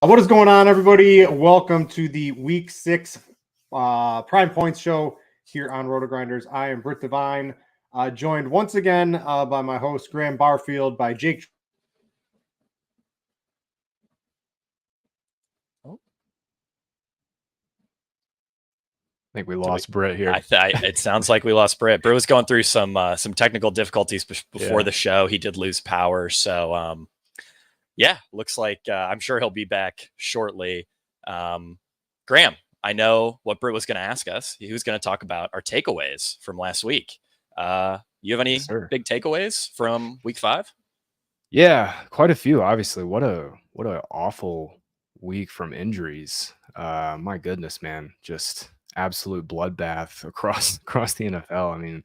What is going on, everybody? Welcome to the Week 6 Prime Points Show here on RotoGrinders. I am Brit Devine, joined once again by my host, Graham Barfield, by Jake. I think we lost Brit here. It sounds like we lost Brit. Brit was going through some technical difficulties before the show. He did lose power, so looks like I'm sure he'll be back shortly. Graham, I know what Brit was going to ask us. He was going to talk about our takeaways from last week. You have any big takeaways from Week 5? Yeah, quite a few. Obviously, what a awful week from injuries. My goodness, man, just absolute bloodbath across the NFL. I mean,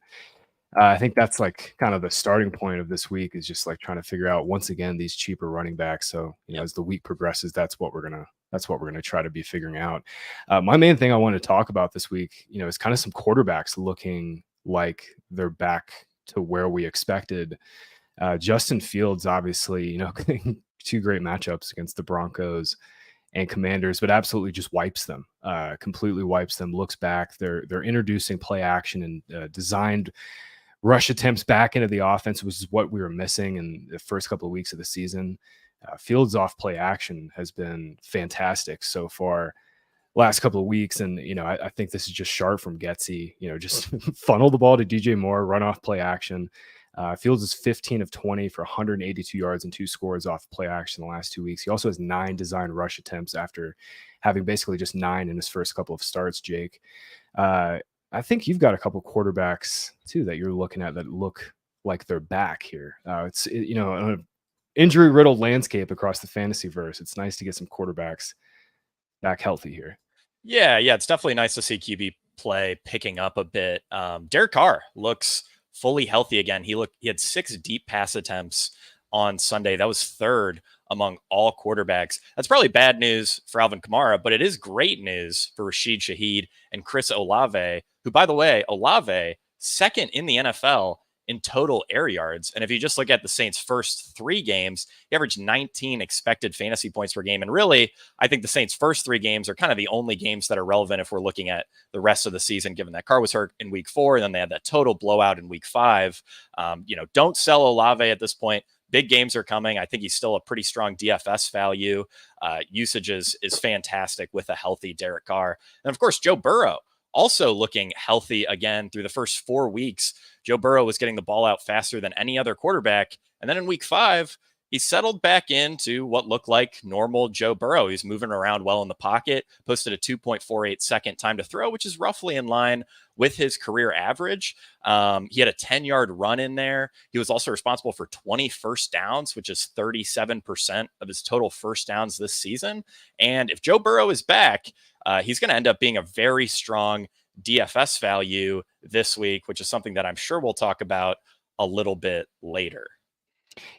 I think that's like kind of the starting point of this week is just like trying to figure out once again these cheaper running backs. So as the week progresses, that's what we're gonna try to be figuring out. My main thing I want to talk about this week, is kind of some quarterbacks looking like they're back to where we expected. Justin Fields, obviously, two great matchups against the Broncos and Commanders, but absolutely just wipes them, completely wipes them. Looks back, they're introducing play action and designed rush attempts back into the offense, which is what we were missing in the first couple of weeks of the season. Fields off play action has been fantastic so far last couple of weeks. And, I think this is just sharp from Getsy, just funnel the ball to DJ Moore, run off play action. Fields is 15 of 20 for 182 yards and 2 scores off play action the last 2 weeks. He also has 9 designed rush attempts after having basically just 9 in his first couple of starts, Jake. I think you've got a couple quarterbacks too that you're looking at that look like they're back here. It's an injury riddled landscape across the fantasy verse. It's nice to get some quarterbacks back healthy here. Yeah, it's definitely nice to see QB play picking up a bit. Derek Carr looks fully healthy again. He had 6 deep pass attempts on Sunday. That was 3rd among all quarterbacks. That's probably bad news for Alvin Kamara, but it is great news for Rashid Shaheed and Chris Olave, who, by the way, Olave, 2nd in the NFL in total air yards. And if you just look at the Saints' first 3 games, he averaged 19 expected fantasy points per game. And really, I think the Saints' first 3 games are kind of the only games that are relevant if we're looking at the rest of the season, given that Carr was hurt in Week 4, and then they had that total blowout in Week 5. Don't sell Olave at this point. Big games are coming. I think he's still a pretty strong DFS value. Usage is fantastic with a healthy Derek Carr. And of course, Joe Burrow also looking healthy again through the first 4 weeks. Joe Burrow was getting the ball out faster than any other quarterback. And then in Week 5, he settled back into what looked like normal Joe Burrow. He's moving around well in the pocket, posted a 2.48 second time to throw, which is roughly in line with his career average. He had a 10-yard run in there. He was also responsible for 20 first downs, which is 37% of his total first downs this season. And if Joe Burrow is back, he's going to end up being a very strong DFS value this week, which is something that I'm sure we'll talk about a little bit later.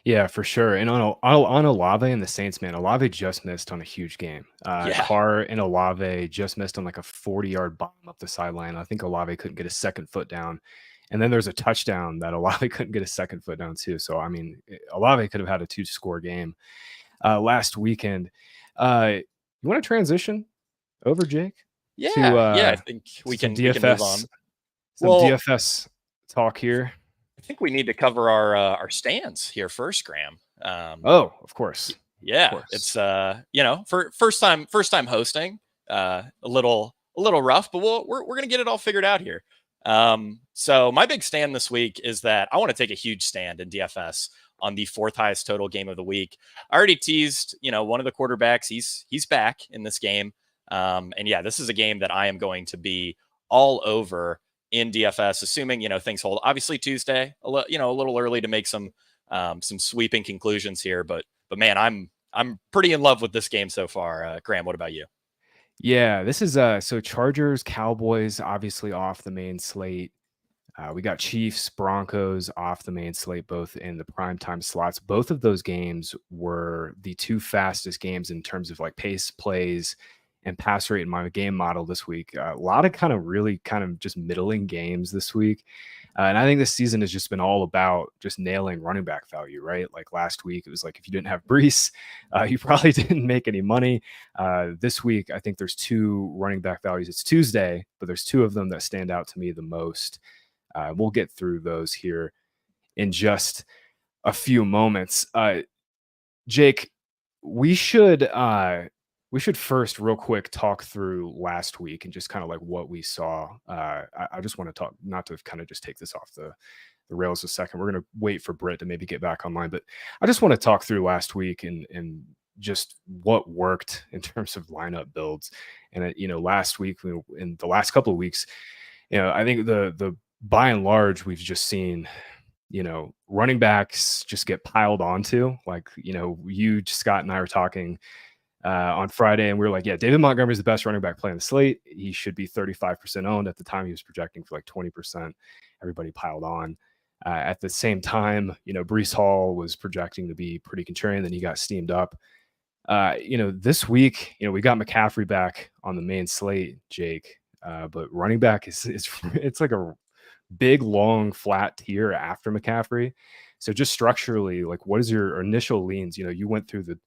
Yeah, for sure. And on Olave and the Saints, man, Olave just missed on a huge game. Carr and Olave just missed on like a 40-yard bomb up the sideline. I think Olave couldn't get a second foot down. And then there's a touchdown that Olave couldn't get a second foot down too. So, I mean, Olave could have had a 2-score game last weekend. You want to transition over, Jake? I think we can move on. DFS talk here. I think we need to cover our stands here first, Graham. Of course. Yeah, of course. It's for first time hosting, a little rough, but we're gonna get it all figured out here. So my big stand this week is that I want to take a huge stand in DFS on the 4th highest total game of the week. I already teased, one of the quarterbacks. He's back in this game, this is a game that I am going to be all over in DFS, assuming things hold. Obviously Tuesday, a little early to make some sweeping conclusions here, but man, I'm pretty in love with this game so far. Graham, what about you? Yeah, this is so Chargers, Cowboys, obviously off the main slate. We got Chiefs, Broncos off the main slate, both in the primetime slots. Both of those games were the 2 fastest games in terms of like pace plays and pass rate in my game model this week. A lot of really just middling games this week. And I think this season has just been all about just nailing running back value, right? Like last week, it was like if you didn't have Brees, you probably didn't make any money. This week, I think there's 2 running back values. It's Tuesday, but there's 2 of them that stand out to me the most. We'll get through those here in just a few moments. Jake, we should first real quick talk through last week and just kind of like what we saw. I just want to talk, not to kind of just take this off the rails a second. We're going to wait for Brit to maybe get back online, but I just want to talk through last week and just what worked in terms of lineup builds. And last week, in the last couple of weeks, I think the by and large, we've just seen running backs just get piled onto. Like, you, Scott, and I were talking on Friday, and we were like, yeah, David Montgomery is the best running back play on the slate. He should be 35% owned. At the time, he was projecting for like 20%. Everybody piled on. At the same time, Breece Hall was projecting to be pretty contrarian. Then he got steamed up. This week, we got McCaffrey back on the main slate, Jake. But running back it's like a big, long, flat tier after McCaffrey. So just structurally, like, what is your initial leans? You went through the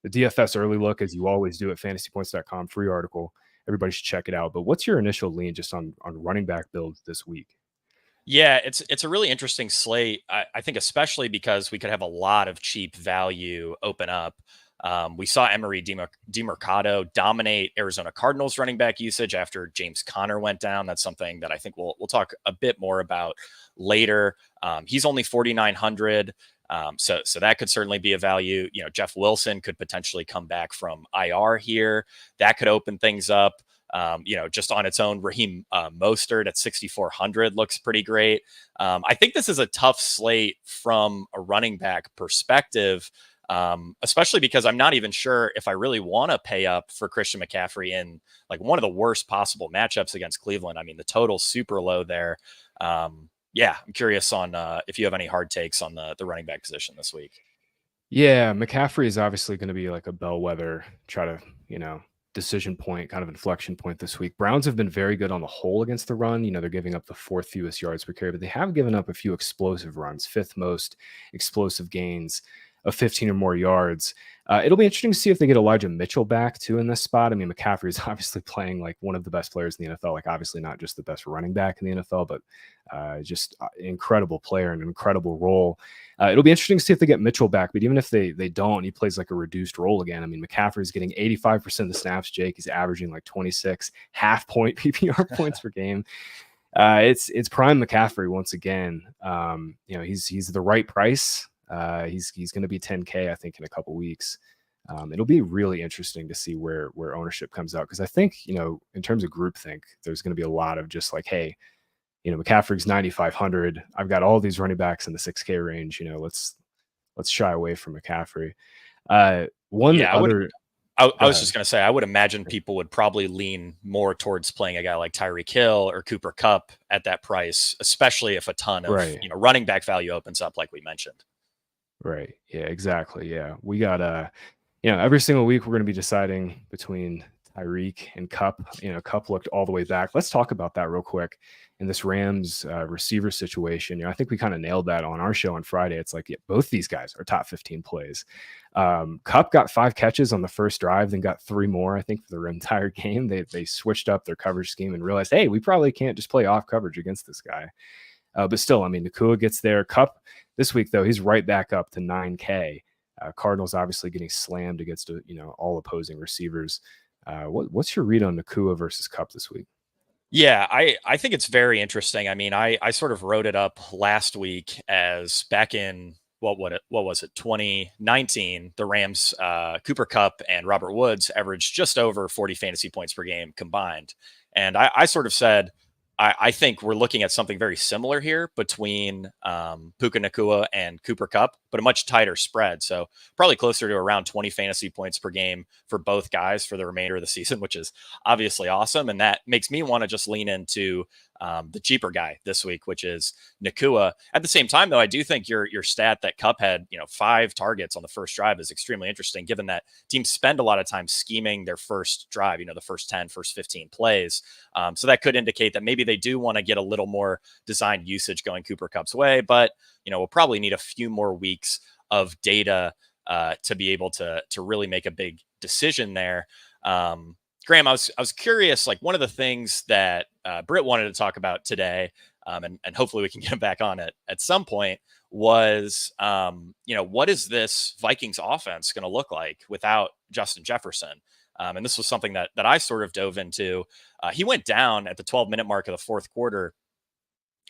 DFS early look, as you always do, at fantasypoints.com, free article. Everybody should check it out. But what's your initial lean just on running back builds this week? Yeah, it's a really interesting slate. I think especially because we could have a lot of cheap value open up. We saw Emery DeMercado dominate Arizona Cardinals running back usage after James Conner went down. That's something that I think we'll talk a bit more about later. He's only 4,900. So that could certainly be a value. Jeff Wilson could potentially come back from IR here. That could open things up. Just on its own, Raheem Mostert at 6,400 looks pretty great. I think this is a tough slate from a running back perspective, especially because I'm not even sure if I really want to pay up for Christian McCaffrey in like one of the worst possible matchups against Cleveland. I mean, the total's super low there. I'm curious on if you have any hard takes on the running back position this week. Yeah, McCaffrey is obviously going to be like a bellwether, try to, decision point, kind of inflection point this week. Browns have been very good on the whole against the run. They're giving up the 4th fewest yards per carry, but they have given up a few explosive runs, 5th most explosive gains of 15 or more yards. It'll be interesting to see if they get Elijah Mitchell back too in this spot. I mean, McCaffrey is obviously playing like one of the best players in the NFL, like obviously not just the best running back in the NFL, but just an incredible player and an incredible role. It'll be interesting to see if they get Mitchell back, but even if they don't, he plays like a reduced role again. I mean, McCaffrey's getting 85% of the snaps, Jake. He's averaging like 26 half-point PPR points per game. It's prime McCaffrey once again. He's the right price. He's going to be 10K, I think, in a couple weeks. It'll be really interesting to see where ownership comes out, because I think, in terms of groupthink, there's going to be a lot of just like, hey, McCaffrey's 9,500. I've got all these running backs in the 6K range. Let's shy away from McCaffrey. I was just going to say, I would imagine people would probably lean more towards playing a guy like Tyreek Hill or Cooper Kupp at that price, especially if a ton of running back value opens up, like we mentioned. Right. Yeah, exactly. Yeah. We got every single week we're going to be deciding between Tyreek and Kupp. Kupp looked all the way back. Let's talk about that real quick. In this Rams receiver situation, I think we kind of nailed that on our show on Friday. It's like, both these guys are top 15 plays. Kupp got 5 catches on the first drive, then got 3 more, I think, for the entire game. They switched up their coverage scheme and realized, hey, we probably can't just play off coverage against this guy. But still, I mean, Nakua gets there. Kupp this week, though, he's right back up to 9K. Cardinals obviously getting slammed against all opposing receivers. What's your read on Nakua versus Kupp this week? Yeah, I think it's very interesting. I mean, I sort of wrote it up last week as back in what was it 2019, the Rams, Cooper Kupp and Robert Woods averaged just over 40 fantasy points per game combined. And I sort of said, I think we're looking at something very similar here between Puka Nacua and Cooper Kupp, but a much tighter spread. So probably closer to around 20 fantasy points per game for both guys for the remainder of the season, which is obviously awesome. And that makes me want to just lean into the cheaper guy this week, which is Nakua. At the same time, though, I do think your stat that Kupp had, 5 targets on the first drive is extremely interesting, given that teams spend a lot of time scheming their first drive, the first 10, first 15 plays. So that could indicate that maybe they do want to get a little more designed usage going Cooper Kupp's way, but we'll probably need a few more weeks of data to be able to really make a big decision there. Graham, I was curious, like one of the things that Britt wanted to talk about today, and hopefully we can get him back on it at some point, was, what is this Vikings offense going to look like without Justin Jefferson? And this was something that I sort of dove into. He went down at the 12-minute mark of the fourth quarter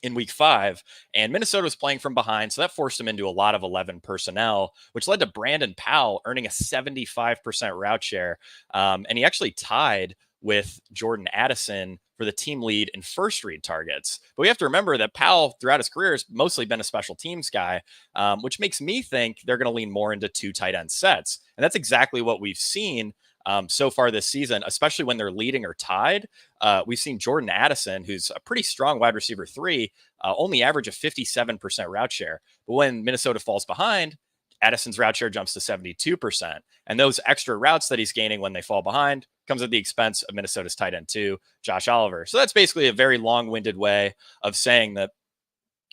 in week 5, and Minnesota was playing from behind. So that forced him into a lot of 11 personnel, which led to Brandon Powell earning a 75% route share. And he actually tied with Jordan Addison for the team lead in first read targets. But we have to remember that Powell throughout his career has mostly been a special teams guy, which makes me think they're going to lean more into 2 tight end sets. And that's exactly what we've seen so far this season, especially when they're leading or tied. We've seen Jordan Addison, who's a pretty strong wide receiver 3, only average a 57% route share. But when Minnesota falls behind, Addison's route share jumps to 72%. And those extra routes that he's gaining when they fall behind comes at the expense of Minnesota's tight end 2, Josh Oliver. So that's basically a very long-winded way of saying that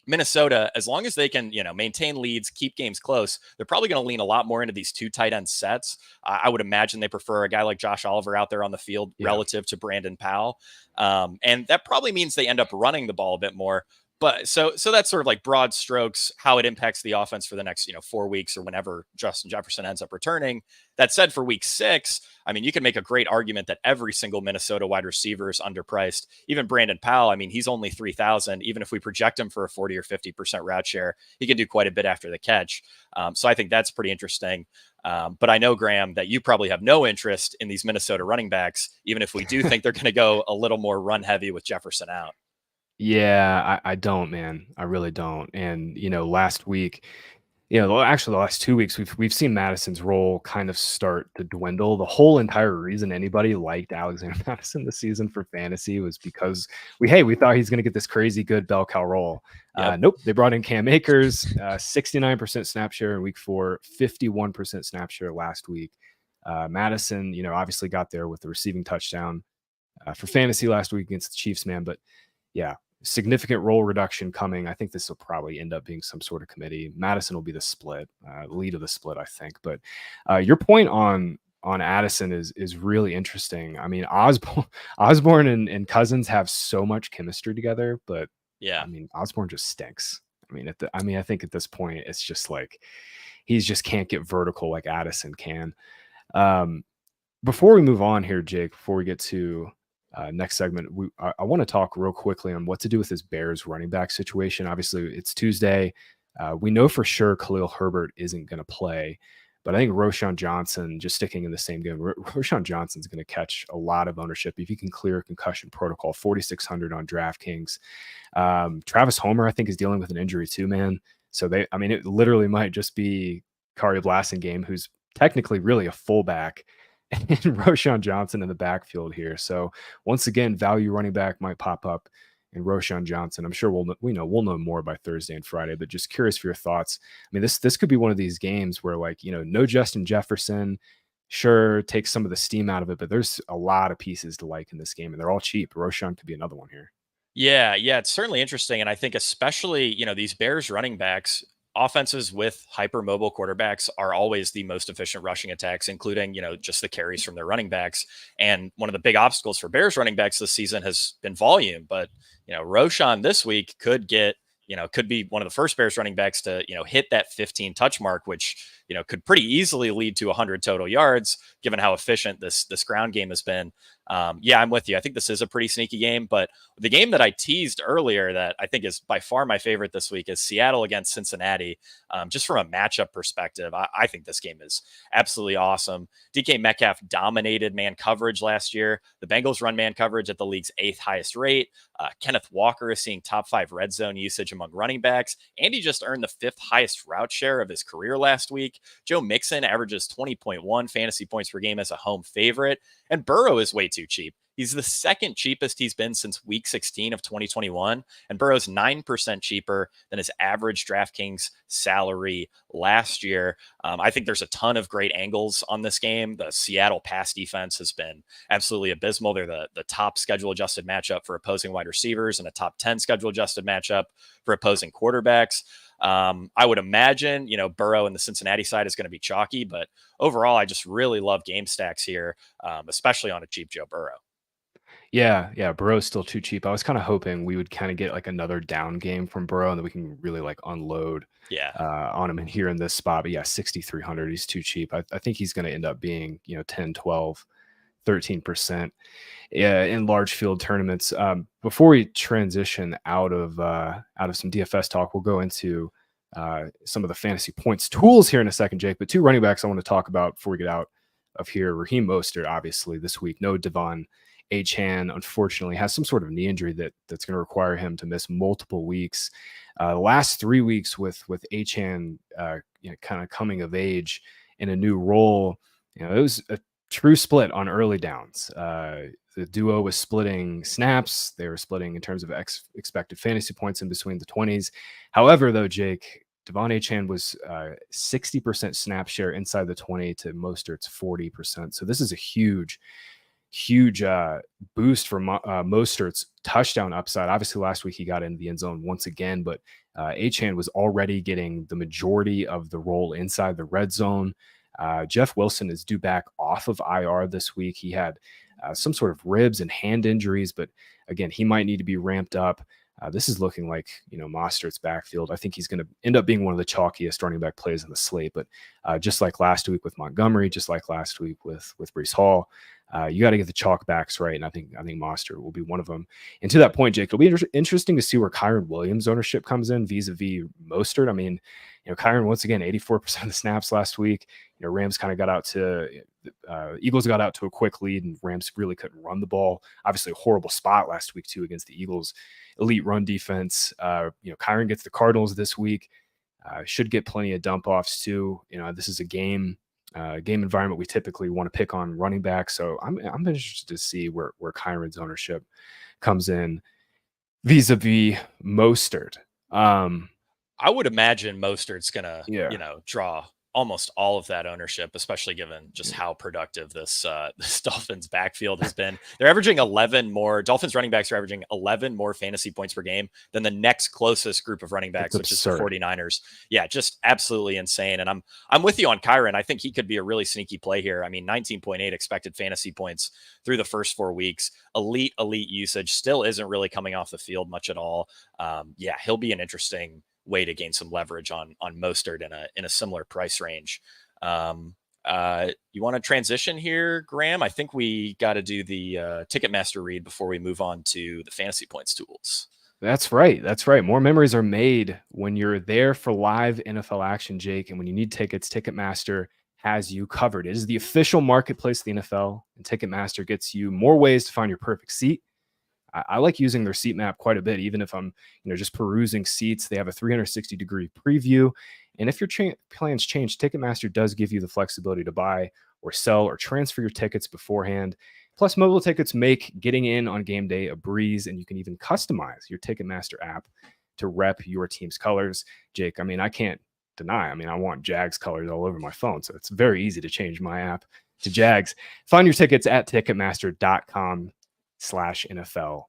Minnesota, as long as they can, maintain leads, keep games close, they're probably going to lean a lot more into these 2 tight end sets. I would imagine they prefer a guy like Josh Oliver out there on the field relative to Brandon Powell. And that probably means they end up running the ball a bit more. But so that's sort of like broad strokes, how it impacts the offense for the next, 4 weeks or whenever Justin Jefferson ends up returning. That said, for week 6, I mean, you can make a great argument that every single Minnesota wide receiver is underpriced. Even Brandon Powell, I mean, he's only 3,000. Even if we project him for a 40 or 50% route share, he can do quite a bit after the catch. So I think that's pretty interesting. But I know, Graham, that you probably have no interest in these Minnesota running backs, even if we do think they're going to go a little more run heavy with Jefferson out. Yeah, I don't, man. I really don't. And last week, actually the last 2 weeks, we've seen Madison's role kind of start to dwindle. The whole entire reason anybody liked Alexander Madison this season for fantasy was because we thought he's going to get this crazy good bell cow role. Yep. Nope, they brought in Cam Akers, 69% snap share in week 4, 51% snap share last week. Madison, obviously got there with the receiving touchdown for fantasy last week against the Chiefs, man. But yeah, significant role reduction coming. I think this will probably end up being some sort of committee. Madison will be the split, lead of the split, I think. But your point on Addison is really interesting. I mean, Osborne and Cousins have so much chemistry together, but yeah, I mean, Osborne just stinks. I think at this point it's just like he's just can't get vertical like Addison can. Before we move on here, Jake, before we get to next segment, I want to talk real quickly on what to do with this Bears running back situation. Obviously, it's Tuesday. We know for sure Khalil Herbert isn't going to play, but I think Roschon Johnson, just sticking in the same game, Roschon Johnson's going to catch a lot of ownership if he can clear concussion protocol. 4,600 on DraftKings. Travis Homer, I think, is dealing with an injury too, man. So it literally might just be Kari Blasingame, who's technically really a fullback, and Roschon Johnson in the backfield here. So once again, value running back might pop up in Roschon Johnson. I'm sure we'll know more by Thursday and Friday, but just curious for your thoughts. I mean, this could be one of these games where no Justin Jefferson, sure, takes some of the steam out of it, but there's a lot of pieces to like in this game, and they're all cheap. Roschon could be another one here. Yeah, it's certainly interesting. And I think especially, these Bears running backs, offenses with hypermobile quarterbacks are always the most efficient rushing attacks, including, just the carries from their running backs. And one of the big obstacles for Bears running backs this season has been volume. But, Roschon this week could be one of the first Bears running backs to, hit that 15 touch mark, which, could pretty easily lead to 100 total yards, given how efficient this ground game has been. I'm with you. I think this is a pretty sneaky game, but the game that I teased earlier that I think is by far my favorite this week is Seattle against Cincinnati. Just from a matchup perspective, I think this game is absolutely awesome. DK Metcalf dominated man coverage last year. The Bengals run man coverage at the league's 8th highest rate. Kenneth Walker is seeing top 5 red zone usage among running backs, and he just earned the 5th highest route share of his career last week. Joe Mixon averages 20.1 fantasy points per game as a home favorite, and Burrow is way too cheap. He's the second cheapest he's been since week 16 of 2021. And Burrow's 9% cheaper than his average DraftKings salary last year. I think there's a ton of great angles on this game. The Seattle pass defense has been absolutely abysmal. They're the top schedule adjusted matchup for opposing wide receivers and a top 10 schedule adjusted matchup for opposing quarterbacks. I would imagine, Burrow and the Cincinnati side is going to be chalky, but overall, I just really love game stacks here, especially on a cheap Joe Burrow. Yeah, Burrow's still too cheap. I was kind of hoping we would kind of get like another down game from Burrow and that we can really like unload on him in here in this spot. But yeah, 6,300, he's too cheap. I think he's going to end up being, 10, 12, 13% in large field tournaments. Before we transition out of some DFS talk, we'll go into some of the fantasy points tools here in a second, Jake. But two running backs I want to talk about before we get out of here. Raheem Mostert, obviously, this week. No Devon Achane, unfortunately, has some sort of knee injury that's going to require him to miss multiple weeks. The last 3 weeks with Achane kind of coming of age in a new role, it was a true split on early downs. The duo was splitting snaps. They were splitting in terms of expected fantasy points in between the 20s. However, though, Jake, Devon Achane was 60% snap share inside the 20 to Mostert's 40%. So this is a huge boost for Mostert's touchdown upside. Obviously, last week he got into the end zone once again, but Achane was already getting the majority of the role inside the red zone. Jeff Wilson is due back off of IR this week. He had some sort of ribs and hand injuries, but again, he might need to be ramped up. This is looking like, Mostert's backfield. I think he's going to end up being one of the chalkiest running back plays in the slate. But just like last week with Montgomery, just like last week with Breece Hall, you got to get the chalk backs right. And I think Mostert will be one of them. And to that point, Jake, it'll be interesting to see where Kyren Williams' ownership comes in vis-a-vis Mostert. I mean, Kyren, once again, 84% of the snaps last week. Rams kind of got out to Eagles got out to a quick lead, and Rams really couldn't run the ball. Obviously, a horrible spot last week too against the Eagles' elite run defense. Kyren gets the Cardinals this week. Should get plenty of dump offs too. This is a game environment we typically want to pick on running back. So I'm interested to see where Kyren's ownership comes in vis-a-vis Mostert. I would imagine Mostert's gonna, draw almost all of that ownership, especially given just how productive this Dolphins backfield has been. They're averaging 11 more. Dolphins running backs are averaging 11 more fantasy points per game than the next closest group of running backs, which is the 49ers. Yeah, just absolutely insane. And I'm with you on Kyren. I think he could be a really sneaky play here. I mean, 19.8 expected fantasy points through the first 4 weeks. Elite usage, still isn't really coming off the field much at all. He'll be an interesting way to gain some leverage on Mostert in a similar price range. You want to transition here, Graham? I think we got to do the Ticketmaster read before we move on to the fantasy points tools. That's right. More memories are made when you're there for live NFL action, Jake. And when you need tickets, Ticketmaster has you covered. It is the official marketplace of the NFL, and Ticketmaster gets you more ways to find your perfect seat. I like using their seat map quite a bit, even if I'm, just perusing seats. They have a 360-degree preview. And if your plans change, Ticketmaster does give you the flexibility to buy or sell or transfer your tickets beforehand. Plus, mobile tickets make getting in on game day a breeze, and you can even customize your Ticketmaster app to rep your team's colors. Jake, I can't deny, I want Jags colors all over my phone, so it's very easy to change my app to Jags. Find your tickets at Ticketmaster.com/NFL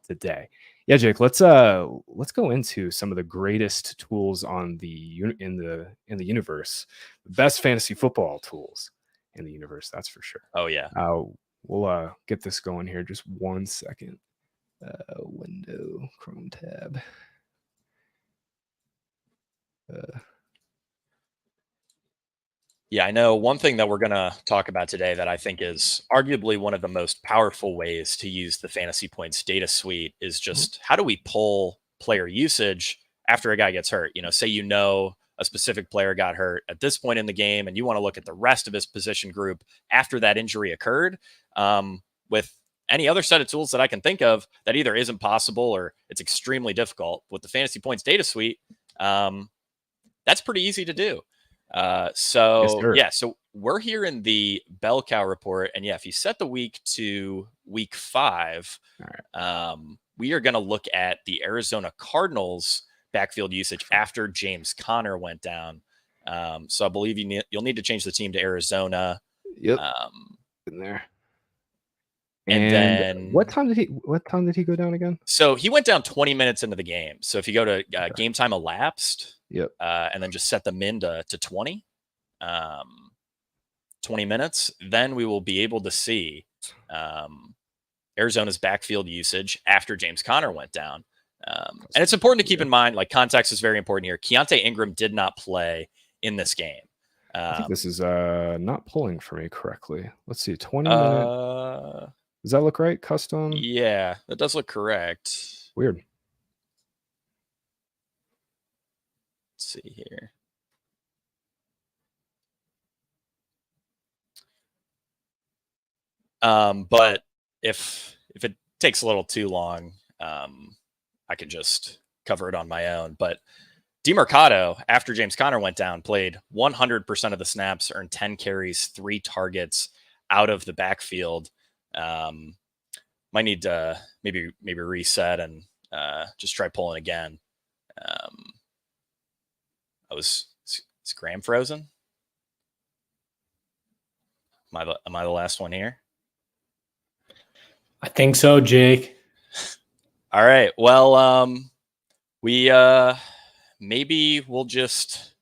today. Yeah, Jake, let's go into some of the greatest tools in the universe, the best fantasy football tools in the universe. That's for sure. Oh yeah. We'll get this going here. Just 1 second. Window, Chrome tab. Yeah, I know one thing that we're going to talk about today that I think is arguably one of the most powerful ways to use the fantasy points data suite is just how do we pull player usage after a guy gets hurt? Say a specific player got hurt at this point in the game and you want to look at the rest of his position group after that injury occurred. With any other set of tools that I can think of, that either isn't possible or it's extremely difficult. With the fantasy points data suite, that's pretty easy to do. So we're here in the bell cow report, and yeah, if you set the week to week 5, we are going to look at the Arizona Cardinals backfield usage after James Conner went down. So I believe you'll need to change the team to Arizona. Yep. In there. And then what time did he go down again? So he went down 20 minutes into the game. So if you go to game time elapsed, and then just set the min to 20, 20 minutes, then we will be able to see Arizona's backfield usage after James Conner went down. And it's important to keep in mind, like, context is very important here. Keontae Ingram did not play in this game. I think this is not pulling for me correctly. Let's see, 20 minute. Does that look right? Custom? Yeah, that does look correct. Weird. Let's see here. But if it takes a little too long, I can just cover it on my own. But DeMarcado, after James Conner went down, played 100% of the snaps, earned 10 carries, 3 targets out of the backfield. Might need to maybe reset and just try pulling again. Is Graham frozen? Am I the last one here? I think so, Jake. All right. Well, we maybe we'll just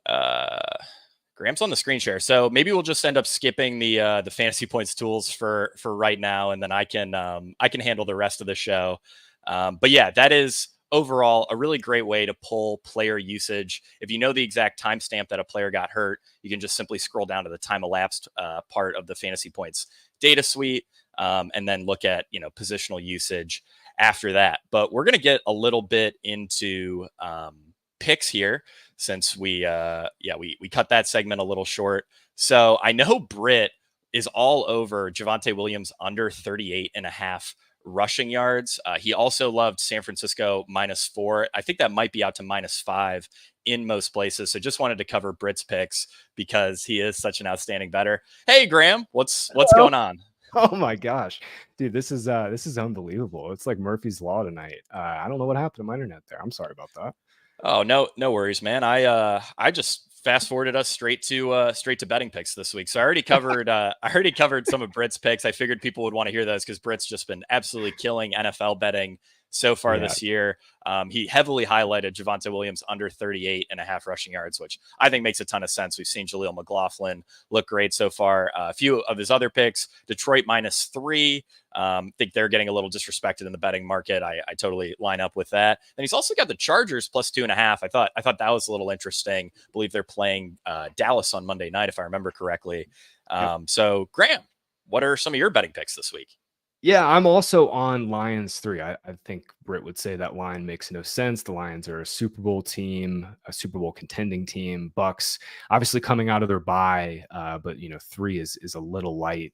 Graham's on the screen share, so maybe we'll just end up skipping the fantasy points tools for right now, and then I can handle the rest of the show. But yeah, that is overall a really great way to pull player usage. If you know the exact timestamp that a player got hurt, you can just simply scroll down to the time elapsed part of the fantasy points data suite, and then look at positional usage after that. But we're going to get a little bit into picks here, since we cut that segment a little short. So I know Brit is all over Javonte Williams under 38.5 rushing yards. He also loved San Francisco -4. I think that might be out to -5 in most places. So just wanted to cover Brit's picks because he is such an outstanding bettor. Hey Graham, what's going on? Oh my gosh, dude, this is unbelievable. It's like Murphy's Law tonight. I don't know what happened to my internet there. I'm sorry about that. Oh, no worries, man. I just fast forwarded us straight to betting picks this week. So I already covered some of Brit's picks. I figured people would want to hear those because Brit's just been absolutely killing NFL betting so far this year. He heavily highlighted Javonte Williams under 38.5 rushing yards, which I think makes a ton of sense. We've seen Jaleel McLaughlin look great so far. A few of his other picks, Detroit -3. Think they're getting a little disrespected in the betting market. I totally line up with that. And he's also got the Chargers +2.5. I thought that was a little interesting. I believe they're playing Dallas on Monday night, if I remember correctly. So Graham, what are some of your betting picks this week? Yeah, I'm also on Lions 3. I think Brit would say that line makes no sense. The Lions are a Super Bowl team, a Super Bowl contending team. Bucks obviously coming out of their bye, but 3 is a little light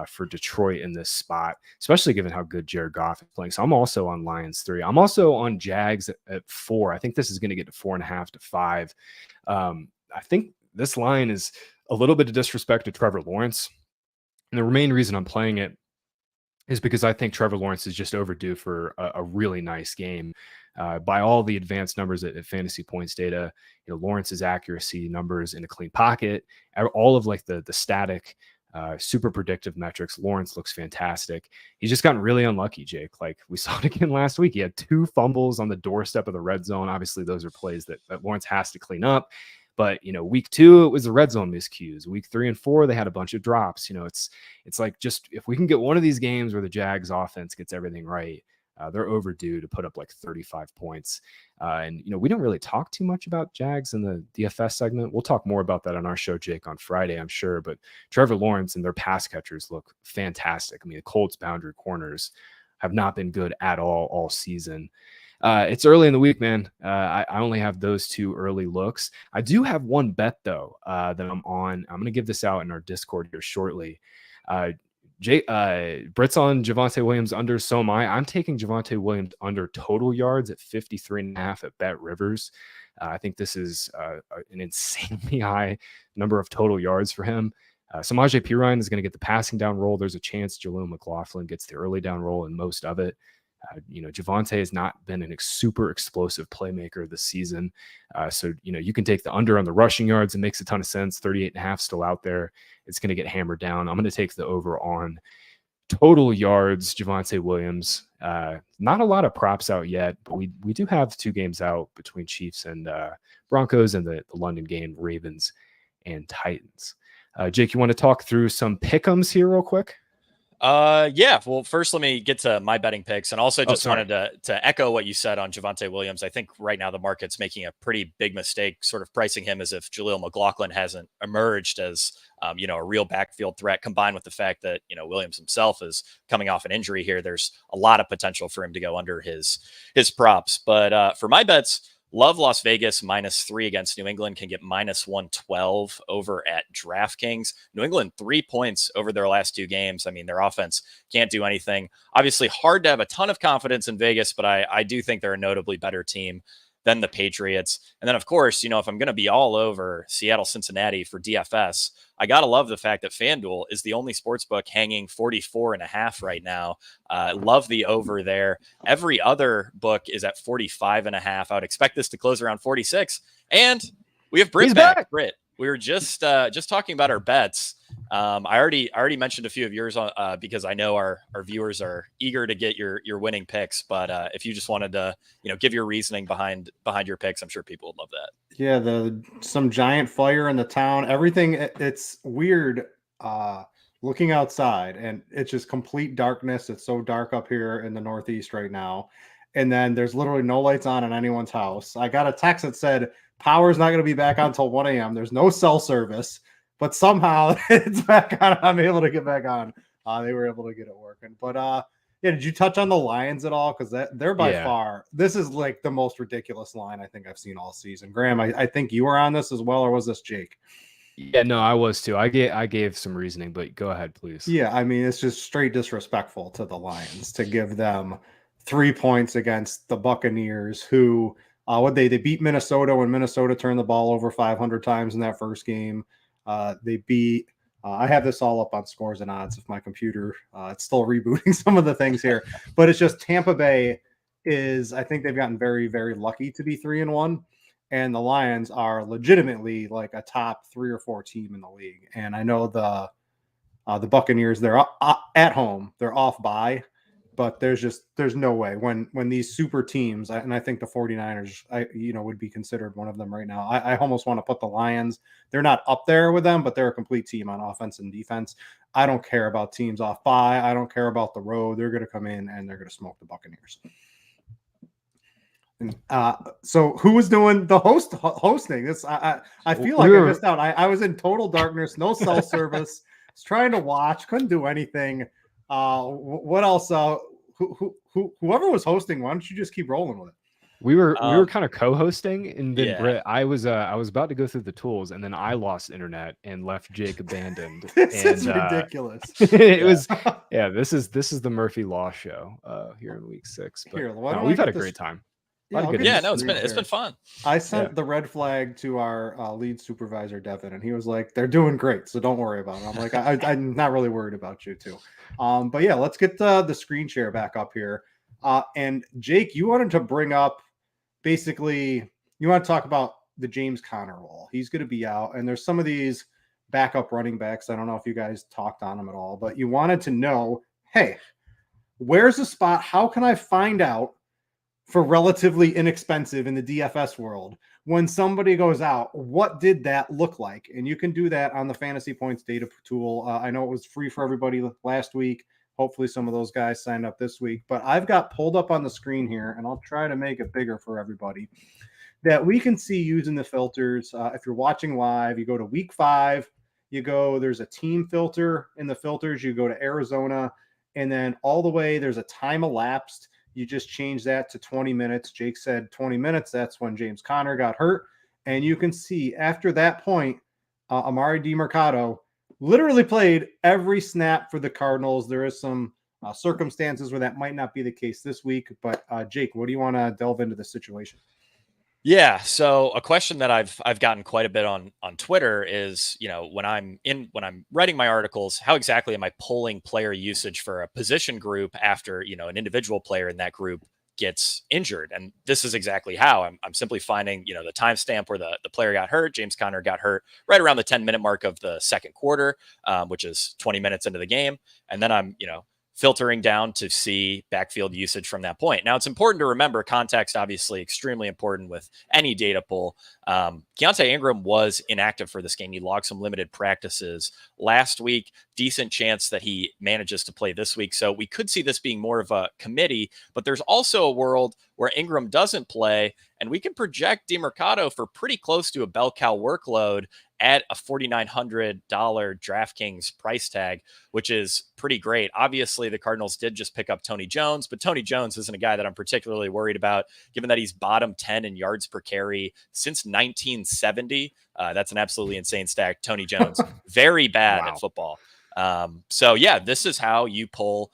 for Detroit in this spot, especially given how good Jared Goff is playing. So I'm also on Lions 3. I'm also on Jags at 4. I think this is going to get to 4.5 to 5. I think this line is a little bit of disrespect to Trevor Lawrence. And the main reason I'm playing it is because I think Trevor Lawrence is just overdue for a really nice game. By all the advanced numbers at fantasy points data, Lawrence's accuracy numbers in a clean pocket, all of like the static, super predictive metrics, Lawrence looks fantastic. He's just gotten really unlucky, Jake. Like we saw it again last week. He had 2 fumbles on the doorstep of the red zone. Obviously, those are plays that Lawrence has to clean up. But week 2, it was the red zone miscues. Week 3 and 4, they had a bunch of drops. It's like, just if we can get one of these games where the Jags offense gets everything right, they're overdue to put up like 35 points. And we don't really talk too much about Jags in the DFS segment. We'll talk more about that on our show, Jake, on Friday, I'm sure. But Trevor Lawrence and their pass catchers look fantastic. I mean, the Colts boundary corners have not been good at all season. It's early in the week, man. I only have those 2 early looks. I do have one bet, though, that I'm on. I'm going to give this out in our Discord here shortly. Brit's on Javonte Williams under, so am I. I'm taking Javonte Williams under total yards at 53.5 at Bet Rivers. I think this is an insanely high number of total yards for him. Samaje Perine is going to get the passing down role. There's a chance Jaleel McLaughlin gets the early down role in most of it. Javonte has not been a super explosive playmaker this season. So you can take the under on the rushing yards. It makes a ton of sense. 38.5 still out there. It's going to get hammered down. I'm going to take the over on total yards. Javonte Williams. Not a lot of props out yet, but we do have 2 games out between Chiefs and Broncos, and the London game, Ravens and Titans. Jake, you want to talk through some pick'ems here real quick? Yeah. Well, first let me get to my betting picks, and also just wanted to echo what you said on Javonte Williams. I think right now the market's making a pretty big mistake, sort of pricing him as if Jaleel McLaughlin hasn't emerged as a real backfield threat, combined with the fact that Williams himself is coming off an injury here. There's a lot of potential for him to go under his props. But for my bets, love Las Vegas -3 against New England, can get -112 over at DraftKings. New England 3 points over their last 2 games. I mean, their offense can't do anything. Obviously, hard to have a ton of confidence in Vegas, but I do think they're a notably better team than the Patriots. And then, of course, if I'm going to be all over Seattle, Cincinnati for DFS, I got to love the fact that FanDuel is the only sports book hanging 44.5 right now. Love the over there. Every other book is at 45.5. I would expect this to close around 46. And we have Brit back. Brit, we were just talking about our bets. I already mentioned a few of yours because I know our viewers are eager to get your winning picks. But if you just wanted to give your reasoning behind your picks, I'm sure people would love that. Yeah, some giant fire in the town. Everything. It's weird looking outside, and it's just complete darkness. It's so dark up here in the Northeast right now, and then there's literally no lights on in anyone's house. I got a text that said power's not going to be back on until 1 a.m. There's no cell service. But somehow it's back on. I'm able to get back on. They were able to get it working. But yeah, did you touch on the Lions at all? Because they're by far, this is like the most ridiculous line I think I've seen all season. Graham, I think you were on this as well, or was this Jake? Yeah, no, I was too. I gave some reasoning, but go ahead, please. Yeah, I mean, it's just straight disrespectful to the Lions to give them 3 points against the Buccaneers, who they beat Minnesota when Minnesota turned the ball over 500 times in that first game. They beat I have this all up on Scores and Odds if my computer it's still rebooting some of the things here, but it's just Tampa Bay I think they've gotten very, very lucky to be 3-1, and the Lions are legitimately like a top 3 or 4 team in the league. And I know the Buccaneers, they're at home, they're off bye, but there's no way when these super teams, and I think the 49ers, would be considered one of them right now. I almost want to put the Lions. They're not up there with them, but they're a complete team on offense and defense. I don't care about teams off bye. I don't care about the road. They're going to come in and they're going to smoke the Buccaneers. And, so who was doing the hosting this? I feel like I missed out. I was in total darkness, no cell service. I was trying to watch, couldn't do anything. What else? Whoever was hosting, why don't you just keep rolling with it? We were kind of co-hosting, and then Brit, I was about to go through the tools, and then I lost internet and left Jake abandoned. This is ridiculous. It was this is the Murphy Law show here in week 6. But we've had a great time. It's been fun. I sent the red flag to our lead supervisor Devin, and he was like, "They're doing great, so don't worry about it." I'm like, I'm not really worried about you too. But yeah, let's get the screen share back up here. And Jake, you wanted to bring up basically, you want to talk about the James Conner role. He's going to be out, and there's some of these backup running backs. I don't know if you guys talked on them at all, but you wanted to know, hey, where's the spot? How can I find out for relatively inexpensive in the DFS world when somebody goes out? What did that look like? And you can do that on the Fantasy Points data tool. I know it was free for everybody last week. Hopefully some of those guys signed up this week, but I've got pulled up on the screen here, and I'll try to make it bigger for everybody, that we can see using the filters. If you're watching live, you go to week 5, there's a team filter in the filters, you go to Arizona, and then all the way, there's a time elapsed. You just change that to 20 minutes. Jake said 20 minutes. That's when James Conner got hurt. And you can see after that point, Amari DiMercato literally played every snap for the Cardinals. There is some circumstances where that might not be the case this week. But Jake, what do you want to delve into the situation? Yeah. So a question that I've gotten quite a bit on Twitter is, when I'm writing my articles, how exactly am I pulling player usage for a position group after, an individual player in that group gets injured? And this is exactly how I'm simply finding, the timestamp where the player got hurt. James Conner got hurt right around the 10-minute mark of the second quarter, which is 20 minutes into the game. And then I'm, filtering down to see backfield usage from that point. Now, it's important to remember context, obviously, extremely important with any data pull. Keontae Ingram was inactive for this game. He logged some limited practices last week. Decent chance that he manages to play this week. So we could see this being more of a committee, but there's also a world where Ingram doesn't play, and we can project DeMercado for pretty close to a bell cow workload at a $4,900 DraftKings price tag, which is pretty great. Obviously, the Cardinals did just pick up Tony Jones, but Tony Jones isn't a guy that I'm particularly worried about, given that he's bottom 10 in yards per carry since 1970. That's an absolutely insane stack. Tony Jones, very bad at football. So yeah, this is how you pull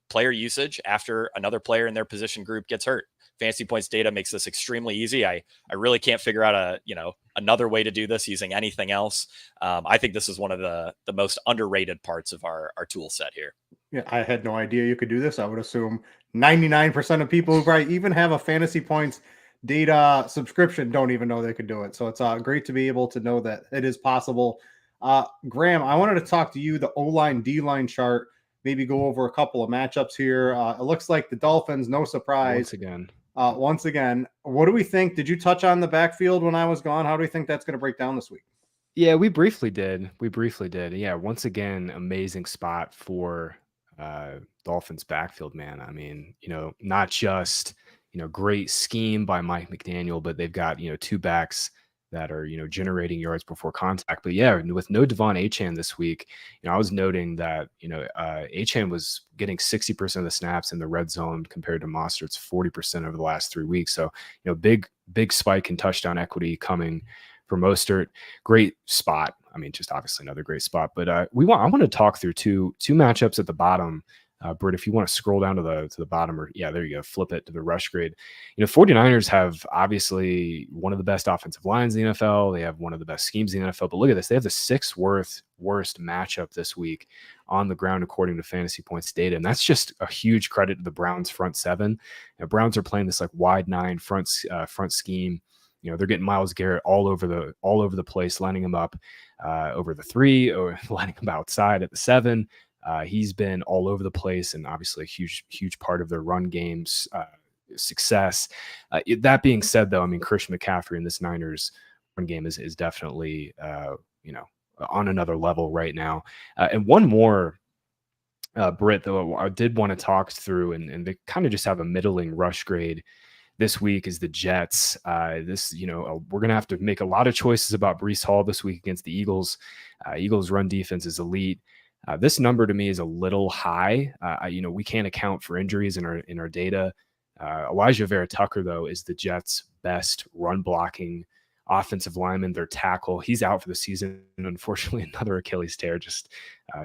player usage after another player in their position group gets hurt. Fantasy points data makes this extremely easy. I really can't figure out another way to do this using anything else. I think this is one of the most underrated parts of our tool set here. Yeah, I had no idea you could do this. I would assume 99% of people who probably even have a fantasy points data subscription don't even know they could do it. So it's great to be able to know that it is possible. Graham, I wanted to talk to you, the O-line, D-line chart, maybe go over a couple of matchups here. It looks like the Dolphins, no surprise. Once again, what do we think? Did you touch on the backfield when I was gone? How do we think that's going to break down this week? Yeah, we briefly did. Yeah, once again, amazing spot for Dolphins backfield, man. I mean, not just, great scheme by Mike McDaniel, but they've got, two backs that are, generating yards before contact. But yeah, with no Devon Achane this week, I was noting that, Achane was getting 60% of the snaps in the red zone compared to Mostert's 40% over the last 3 weeks. So, big spike in touchdown equity coming for Mostert. Great spot. I mean, just obviously another great spot. But I want to talk through two matchups at the bottom. Britt, if you want to scroll down to the bottom, or there you go, flip it to the rush grade. 49ers have obviously one of the best offensive lines in the NFL. They have one of the best schemes in the NFL. But look at this. They have the sixth worst matchup this week on the ground, according to Fantasy Points data. And that's just a huge credit to the Browns front seven. Browns are playing this like wide nine front scheme. They're getting Myles Garrett all over the place, lining him up over the 3 or lining him outside at the 7. He's been all over the place, and obviously a huge part of their run game's success. That being said, though, I mean, Christian McCaffrey in this Niners run game is definitely on another level right now. And one more, Britt, though, I did want to talk through, and they kind of just have a middling rush grade this week, is the Jets. We're going to have to make a lot of choices about Breece Hall this week against the Eagles. Eagles run defense is elite. This number to me is a little high. We can't account for injuries in our data. Elijah Vera Tucker, though, is the Jets' best run blocking offensive lineman, their tackle. He's out for the season. Unfortunately, another Achilles tear, just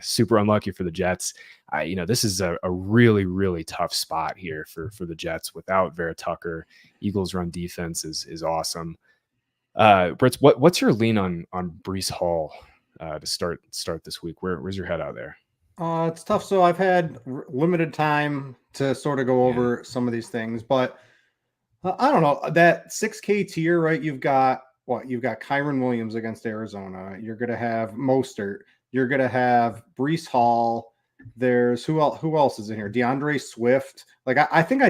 super unlucky for the Jets. This is a really, really tough spot here for the Jets without Vera Tucker. Eagles run defense is awesome. Britt, what's your lean on Breece Hall to start this week? Where's your head out there? It's tough. So I've had limited time to sort of go over some of these things, but I don't know, that 6K tier, right? You've got Kyren Williams against Arizona. You're going to have Mostert. You're going to have Breece Hall. There's who else is in here? DeAndre Swift. Like I think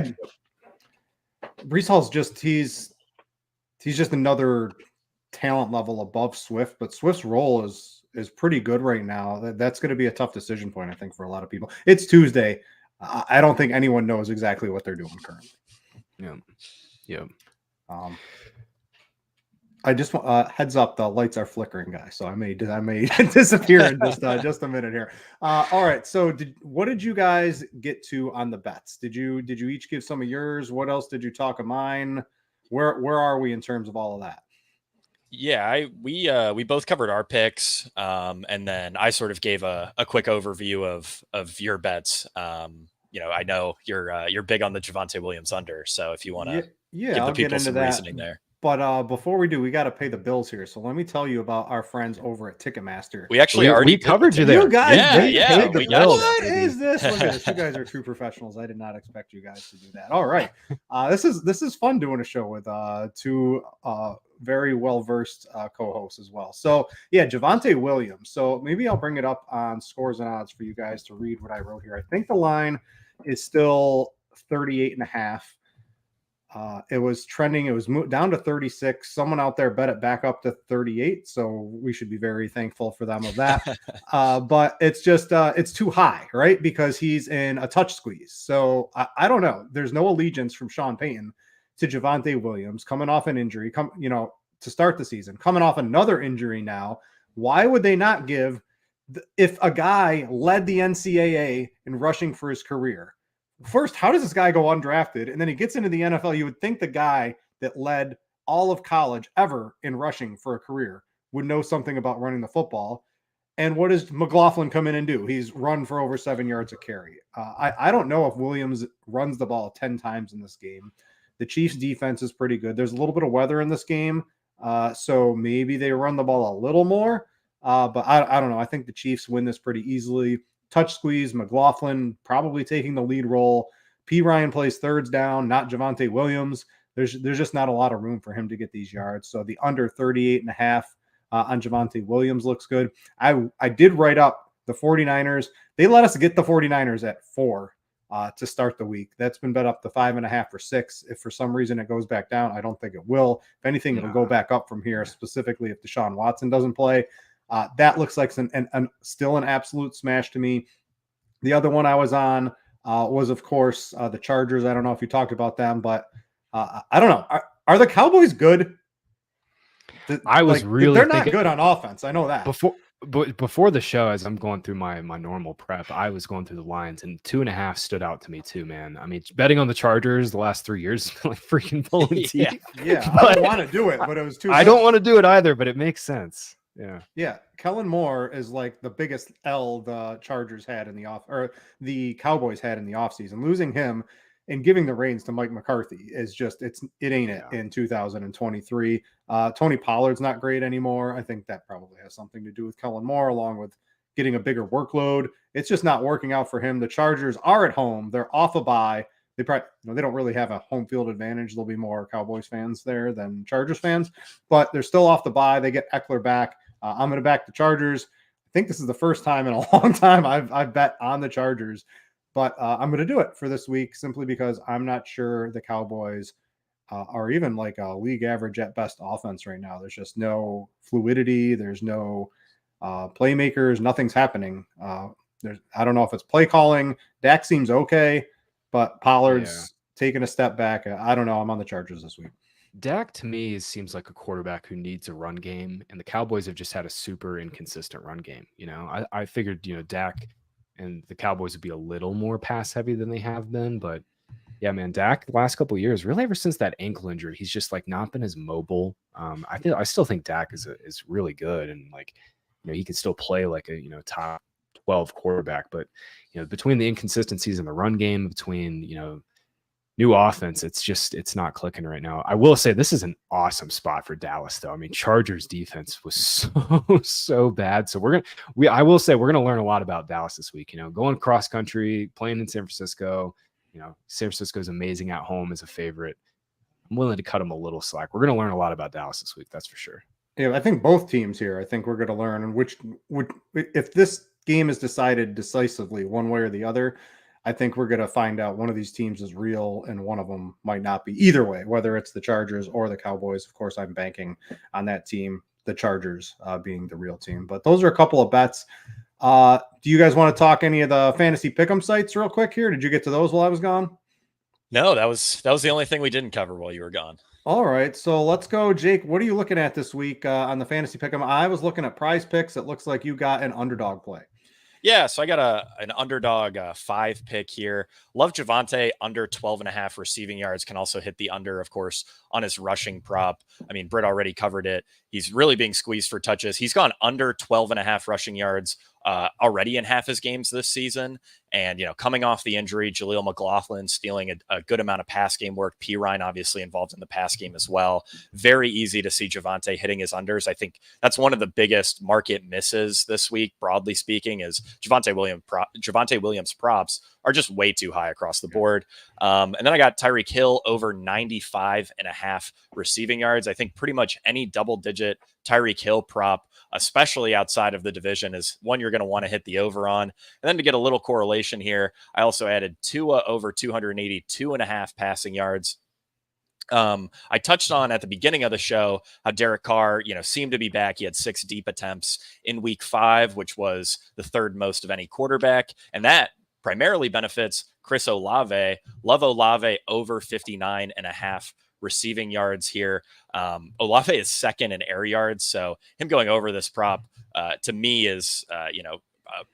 Breece Hall's he's just another talent level above Swift, but Swift's role is pretty good right now. That's going to be a tough decision point, I think, for a lot of people. It's Tuesday. I don't think anyone knows exactly what they're doing currently. Yeah. I just want heads up, the lights are flickering, guys. So I may disappear in just a minute here. All right. So what did you guys get to on the bets? Did you each give some of yours? What else did you talk of mine? Where are we in terms of all of that? Yeah, we both covered our picks, and then I sort of gave a quick overview of your bets. I know you're big on the Javonte Williams under. So if you want to give I'll the people get into some that. reasoning there. But before we do, we got to pay the bills here. So let me tell you about our friends over at Ticketmaster. We actually already covered you there. You guys, yeah, we got what you. is this? Look at this. You guys are true professionals. I did not expect you guys to do that. All right, this is fun doing a show with two very well versed co-hosts as well. So yeah, Javonte Williams. So maybe I'll bring it up on Scores and Odds for you guys to read what I wrote here. I think the line is still 38.5. It was trending. It was down to 36. Someone out there bet it back up to 38. So we should be very thankful for them of that. But it's just, it's too high, right? Because he's in a touch squeeze. So I don't know. There's no allegiance from Sean Payton to Javonte Williams coming off an injury, to start the season, coming off another injury now. Why would they not give, if a guy led the NCAA in rushing for his career? First, how does this guy go undrafted? And then he gets into the NFL. You would think the guy that led all of college ever in rushing for a career would know something about running the football. And what does McLaughlin come in and do? He's run for over 7 yards a carry. I don't know if Williams runs the ball 10 times in this game. The Chiefs' defense is pretty good. There's a little bit of weather in this game, so maybe they run the ball a little more. But I don't know. I think the Chiefs win this pretty easily. Touch squeeze, McLaughlin probably taking the lead role. P. Ryan plays thirds down, not Javonte Williams. There's just not a lot of room for him to get these yards. So the under 38.5 on Javonte Williams looks good. I did write up the 49ers. They let us get the 49ers at 4 to start the week. That's been bet up to 5.5 or 6. If for some reason it goes back down, I don't think it will. If anything, it'll go back up from here, specifically if Deshaun Watson doesn't play. That looks like still an absolute smash to me. The other one I was on was, of course, the Chargers. I don't know if you talked about them, but I don't know. Are the Cowboys good? They're not good on offense. I know that. Before the show, as I'm going through my normal prep, I was going through the lines, and 2.5 stood out to me too, man. I mean, betting on the Chargers the last 3 years has been like freaking pulling teeth. Yeah. I don't want to do it, but it was too. I don't want to do it either, but it makes sense. Yeah. Kellen Moore is like the biggest L the Chargers had in the Cowboys had in the offseason. Losing him and giving the reins to Mike McCarthy is just it ain't it in 2023. Tony Pollard's not great anymore. I think that probably has something to do with Kellen Moore, along with getting a bigger workload. It's just not working out for him. The Chargers are at home. They're off a bye. They probably they don't really have a home field advantage. There'll be more Cowboys fans there than Chargers fans, but they're still off the bye. They get Eckler back. I'm going to back the Chargers. I think this is the first time in a long time I've bet on the Chargers, but I'm going to do it for this week simply because I'm not sure the Cowboys are even like a league average at best offense right now. There's just no fluidity. There's no playmakers. Nothing's happening. I don't know if it's play calling. Dak seems okay, but Pollard's taking a step back. I don't know. I'm on the Chargers this week. Dak to me seems like a quarterback who needs a run game, and the Cowboys have just had a super inconsistent run game. I figured Dak and the Cowboys would be a little more pass heavy than they have been, but yeah, man, Dak the last couple of years, really ever since that ankle injury, he's just like not been as mobile. I still think Dak is really good, and he can still play like a top 12 quarterback, but between the inconsistencies in the run game, between new offense, it's not clicking right now. I will say this is an awesome spot for Dallas, though. I mean, Chargers defense was so bad. So I will say we're gonna learn a lot about Dallas this week. Going cross country, playing in San Francisco. San Francisco is amazing at home as a favorite. I'm willing to cut them a little slack. We're gonna learn a lot about Dallas this week, that's for sure. Yeah, I think both teams here. I think we're going to learn which if this game is decided decisively one way or the other. I think we're going to find out one of these teams is real and one of them might not be. Either way, whether it's the Chargers or the Cowboys. Of course, I'm banking on that team, the Chargers being the real team. But those are a couple of bets. Do you guys want to talk any of the fantasy pick'em sites real quick here? Did you get to those while I was gone? No, that was the only thing we didn't cover while you were gone. All right, so let's go. Jake, what are you looking at this week on the fantasy pick'em? I was looking at Prize Picks. It looks like you got an underdog play. Yeah, so I got an underdog 5 pick here. Love Javonte under 12.5 receiving yards. Can also hit the under, of course, on his rushing prop. I mean, Britt already covered it. He's really being squeezed for touches. He's gone under 12.5 rushing yards already in half his games this season. And, coming off the injury, Jaleel McLaughlin stealing a good amount of pass game work. P. Ryan obviously involved in the pass game as well. Very easy to see Javonte hitting his unders. I think that's one of the biggest market misses this week, broadly speaking, is Javonte Williams props are just way too high across the board. And then I got Tyreek Hill over 95.5 receiving yards. I think pretty much any double-digit Tyreek Hill prop, especially outside of the division, is one you're going to want to hit the over on. And then to get a little correlation here, I also added Tua over 282.5 passing yards. I touched on at the beginning of the show how Derek Carr, seemed to be back. He had 6 deep attempts in week 5, which was the third most of any quarterback. And that primarily benefits Chris Olave. Love Olave over 59.5 receiving yards here. Olave is second in air yards. So him going over this prop to me is,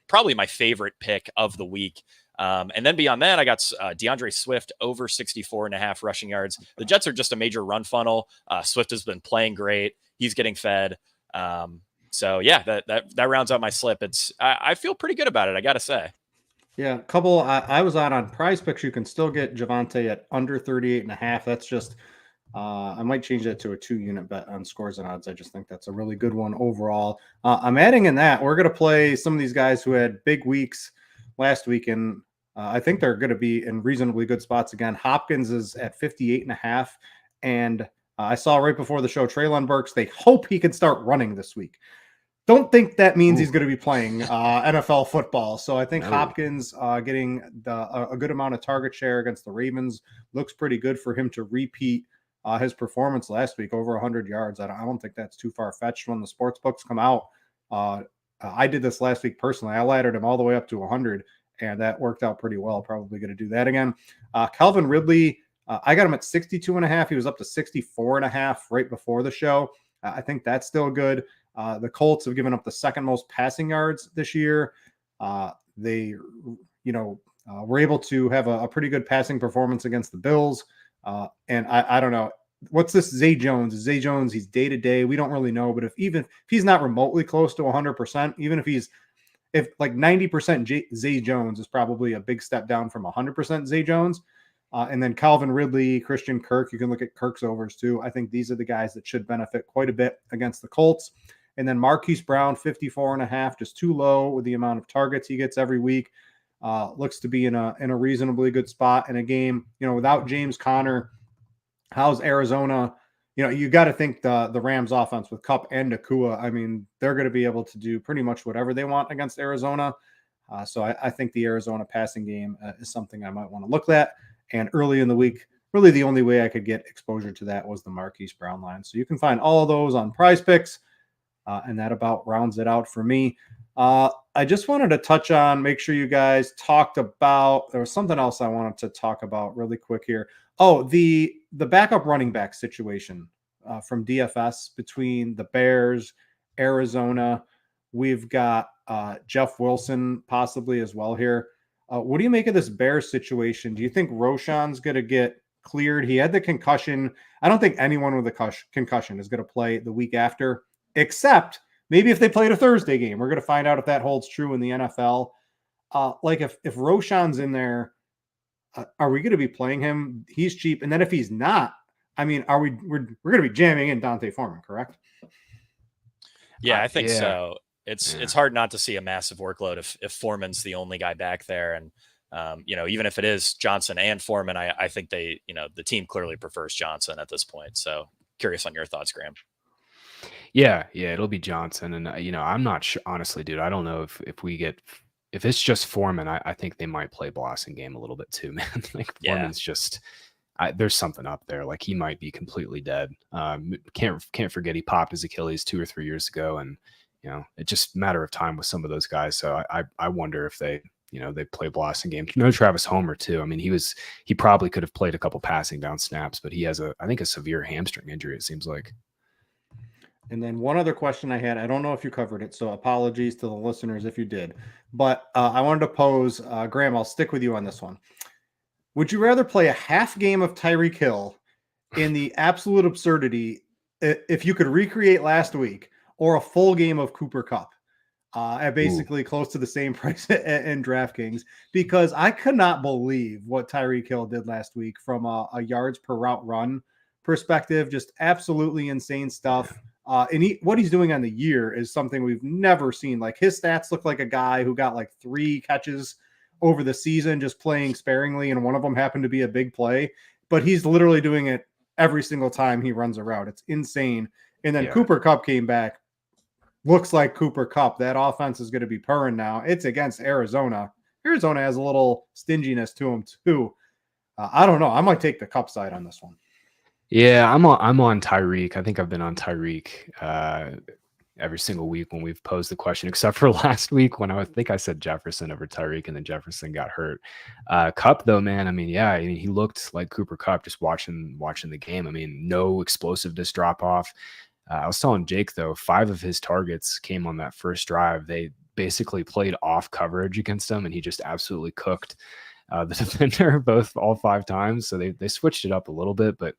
probably my favorite pick of the week. And then beyond that, I got DeAndre Swift over 64.5 rushing yards. The Jets are just a major run funnel. Swift has been playing great. He's getting fed. So yeah, that rounds out my slip. I feel pretty good about it, I got to say. Yeah, a couple. I was on Prize Picks. You can still get Javonte at under 38.5. That's just, I might change that to a 2-unit bet on Scores and Odds. I just think that's a really good one overall. I'm adding in that we're going to play some of these guys who had big weeks last week, and I think they're going to be in reasonably good spots again. Hopkins is at 58.5, and I saw right before the show Treylon Burks. They hope he can start running this week. Don't think that means he's going to be playing NFL football. So I think Hopkins getting a good amount of target share against the Ravens looks pretty good for him to repeat his performance last week, over 100 yards. I don't think that's too far-fetched when the sports books come out. I did this last week personally. I laddered him all the way up to 100, and that worked out pretty well. Probably going to do that again. Calvin Ridley, I got him at 62.5. He was up to 64.5 right before the show. I think that's still good. The Colts have given up the second most passing yards this year. They, were able to have a pretty good passing performance against the Bills. And I don't know. What's this Zay Jones? Zay Jones, he's day-to-day. We don't really know. But if he's not remotely close to 100%, even if like 90% Zay Jones is probably a big step down from 100% Zay Jones. And then Calvin Ridley, Christian Kirk, you can look at Kirk's overs too. I think these are the guys that should benefit quite a bit against the Colts. And then Marquise Brown, 54.5, just too low with the amount of targets he gets every week. Looks to be in a reasonably good spot in a game, without James Conner. How's Arizona? You got to think the Rams offense with Kupp and Nakua. I mean, they're going to be able to do pretty much whatever they want against Arizona. So I think the Arizona passing game is something I might want to look at. And early in the week, really the only way I could get exposure to that was the Marquise Brown line. So you can find all of those on Prize Picks. And that about rounds it out for me. I just wanted to touch on, make sure you guys talked about, there was something else I wanted to talk about really quick here. Oh, the backup running back situation from DFS between the Bears, Arizona. We've got Jeff Wilson possibly as well here. What do you make of this Bears situation? Do you think Roschon's going to get cleared? He had the concussion. I don't think anyone with a concussion is going to play the week after, except maybe if they played a Thursday game. We're going to find out if that holds true in the NFL. Like if Roschon's in there, are we going to be playing him? He's cheap. And then if he's not, I mean, we're going to be jamming in Dante Foreman, correct? Yeah, I think so. It's hard not to see a massive workload if Foreman's the only guy back there. And, even if it is Johnson and Foreman, I think the team clearly prefers Johnson at this point. So curious on your thoughts, Graham. Yeah, it'll be Johnson. And, I'm not sure, honestly, dude. I don't know if it's just Foreman, I think they might play Blossingame a little bit too, man. Like Foreman's just, there's something up there. Like he might be completely dead. Can't forget he popped his Achilles 2 or 3 years ago. And, it's just a matter of time with some of those guys. So I wonder if they play Blossingame. Travis Homer too. I mean, he probably could have played a couple passing down snaps, but he has I think a severe hamstring injury, it seems like. And then one other question I had, I don't know if you covered it, so apologies to the listeners if you did, but I wanted to pose, Graham, I'll stick with you on this one. Would you rather play a half game of Tyreek Hill in the absolute absurdity, if you could recreate last week, or a full game of Cooper Kupp? at basically close to the same price in DraftKings, because I could not believe what Tyreek Hill did last week from a yards per route run perspective. Just absolutely insane stuff. And what he's doing on the year is something we've never seen. Like, his stats look like a guy who got like 3 catches over the season, just playing sparingly, and one of them happened to be a big play. But he's literally doing it every single time he runs a route. It's insane. And then Cooper Kupp came back. Looks like Cooper Kupp. That offense is going to be purring now. It's against Arizona. Arizona has a little stinginess to them too. I don't know. I might take the Kupp side on this one. Yeah, I'm on Tyreek. I think I've been on Tyreek every single week when we've posed the question, except for last week when I think I said Jefferson over Tyreek, and then Jefferson got hurt. Kupp, though, man, I mean, he looked like Cooper Kupp just watching the game. I mean, no explosiveness drop off. I was telling Jake, though, 5 of his targets came on that first drive. They basically played off coverage against him, and he just absolutely cooked the defender all 5 times. So they switched it up a little bit, but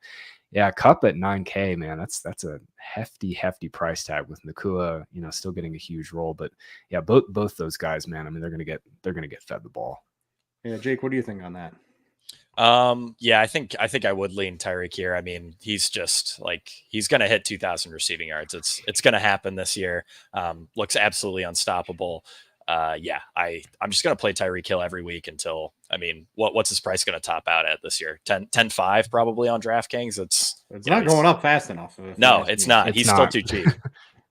yeah, Kupp at $9K, man, that's a hefty price tag, with Nakua, still getting a huge role. But yeah, both those guys, man, I mean, they're gonna get fed the ball. Yeah, Jake, what do you think on that? Yeah, I think I would lean Tyreek here. I mean, he's just like, he's going to hit 2,000 receiving yards. It's going to happen this year. Looks absolutely unstoppable. Yeah, I'm just going to play Tyreek Hill every week until, I mean, what's his price going to top out at this year? 10.5 probably on DraftKings. It's not going up fast enough. No, it's not. He's still too cheap.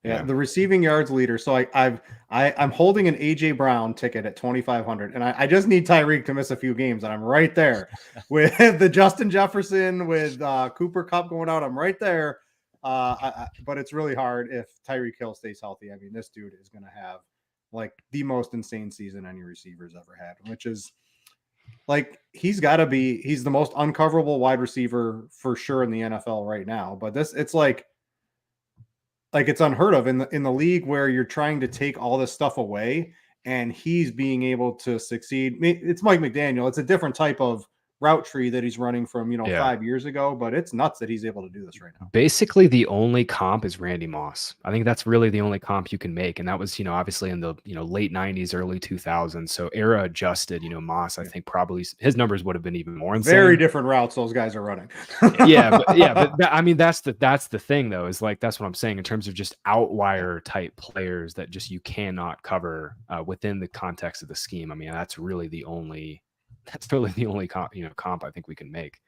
Yeah, the receiving yards leader. So I'm holding an AJ Brown ticket at 2,500, and I just need Tyreek to miss a few games, and I'm right there with the Justin Jefferson, with Cooper Kupp going out. I'm right there, but it's really hard if Tyreek Hill stays healthy. I mean, this dude is going to have like the most insane season any receiver's ever had, which is like, he's the most uncoverable wide receiver for sure in the NFL right now. But it's like it's unheard of in the league, where you're trying to take all this stuff away and he's being able to succeed. It's Mike McDaniel. It's a different type of route tree that he's running from 5 years ago, but it's nuts that he's able to do this right now. Basically, the only comp is Randy Moss. I think that's really the only comp you can make, and that was obviously in the late 90s, early 2000s. So era adjusted, Moss, I think probably his numbers would have been even more insane. Very different routes those guys are running. but I mean, that's the thing, though, is like, that's what I'm saying in terms of just outlier type players that just you cannot cover within the context of the scheme. I mean, that's really the only comp I think we can make.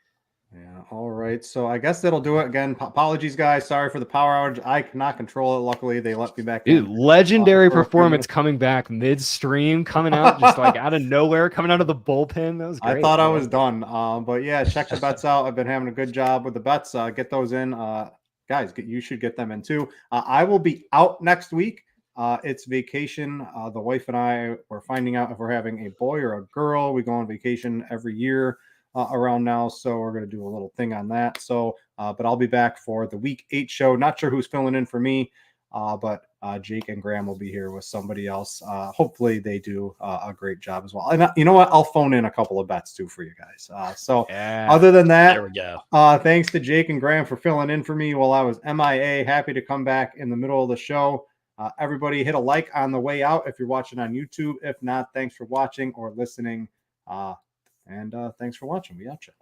Yeah. All right. So I guess that'll do it. Again, apologies, guys. Sorry for the power outage. I cannot control it. Luckily, they let me back. Dude, legendary performance coming back midstream, coming out just like out of nowhere, coming out of the bullpen. That was great. I thought I was done. But yeah, check the bets out. I've been having a good job with the bets. Get those in. Guys, you should get them in too. I will be out next week. It's vacation. The wife and I were finding out if we're having a boy or a girl. We go on vacation every year around now, so we're going to do a little thing on that. So, but I'll be back for the week 8 show. Not sure who's filling in for me, but Jake and Graham will be here with somebody else. Hopefully they do a great job as well. And you know what? I'll phone in a couple of bets too for you guys. Other than that, there we go. Thanks to Jake and Graham for filling in for me while I was MIA. Happy to come back in the middle of the show. Everybody hit a like on the way out if you're watching on YouTube. If not, thanks for watching or listening. And thanks for watching. We out you.